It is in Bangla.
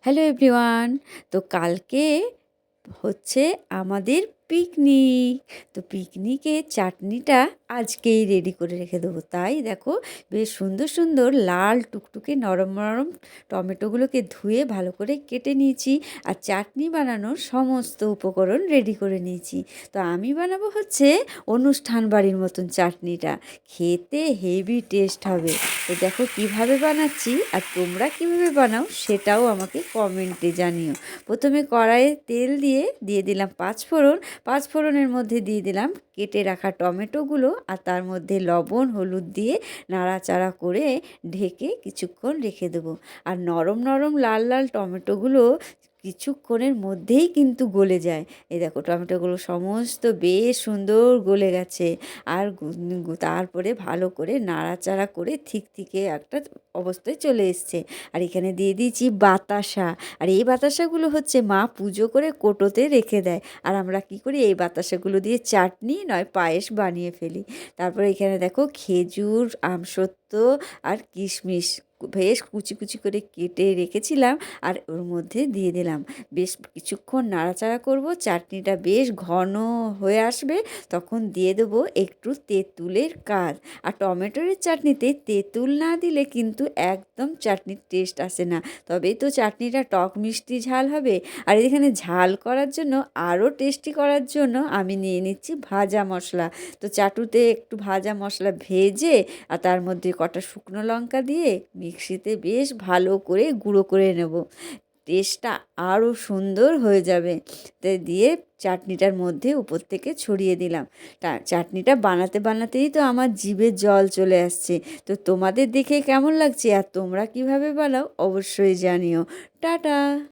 Hello everyone. তো কালকে হচ্ছে আমাদের পিকনিক। তো পিকনিকের চাটনিটা আজকেই রেডি করে রেখে দেবো। তাই দেখো বেশ সুন্দর সুন্দর লাল টুকটুকে নরম নরম টমেটোগুলোকে ধুয়ে ভালো করে কেটে নিয়েছি। আর চাটনি বানানোর সমস্ত উপকরণ রেডি করে নিয়েছি। তো আমি বানাবো হচ্ছে অনুষ্ঠান বাড়ির মতন চাটনিটা, খেতে হেভি টেস্ট হবে। তো দেখো কিভাবে বানাচ্ছি, আর তোমরা কিভাবে বানাও সেটাও আমাকে কমেন্টে জানিও। প্রথমে কড়াইয়ে তেল দিয়ে দিলাম পাঁচফোড়ন। পাঁচফোড়নের মধ্যে দিয়ে দিলাম কেটে রাখা টমেটোগুলো, আর তার মধ্যে লবণ হলুদ দিয়ে নাড়াচাড়া করে ঢেকে কিছুক্ষণ রেখে দেবো। আর নরম নরম লাল লাল টমেটোগুলো কিছুক্ষণের মধ্যেই কিন্তু গলে যায়। এই দেখো টমেটোগুলো সমস্ত বেশ সুন্দর গলে গেছে। আর তারপরে ভালো করে নাড়াচাড়া করে থিকে একটা অবস্থায় চলে এসছে। আর এখানে দিয়ে দিয়েছি বাতাসা। আর এই বাতাসাগুলো হচ্ছে মা পুজো করে কোটোতে রেখে দেয়। আর আমরা কি করি, এই বাতাসাগুলো দিয়ে চাটনি নয় পায়েস বানিয়ে ফেলি। তারপরে এখানে দেখো খেজুর, আমসত্ত্ব আর কিশমিশ বেশ কুচি কুচি করে কেটে রেখেছিলাম, আর ওর মধ্যে দিয়ে দিলাম। বেশ কিছুক্ষণ নাড়াচাড়া করব, চাটনিটা বেশ ঘন হয়ে আসবে। তখন দিয়ে দেবো একটু তেঁতুলের কাজ। আর টমেটোর চাটনিতে তেঁতুল না দিলে কিন্তু একদম চাটনির টেস্ট আসে না। তবেই তো চাটনিটা টক মিষ্টি ঝাল হবে। আর এখানে ঝাল করার জন্য, আরও টেস্টি করার জন্য আমি নিয়ে নিচ্ছি ভাজা মশলা। তো চাটুতে একটু ভাজা মশলা ভেজে আর তার মধ্যে কটা শুকনো লঙ্কা দিয়ে মিক্সিতে বেশ ভালো করে গুঁড়ো করে নেব। টেস্টটা আরও সুন্দর হয়ে যাবে। তাই দিয়ে চাটনিটার মধ্যে উপর থেকে ছড়িয়ে দিলাম। চাটনিটা বানাতে বানাতেই তো আমার জিভে জল চলে আসছে। তো তোমাদের দেখে কেমন লাগছে, আর তোমরা কিভাবে বানাও অবশ্যই জানিও। টাটা।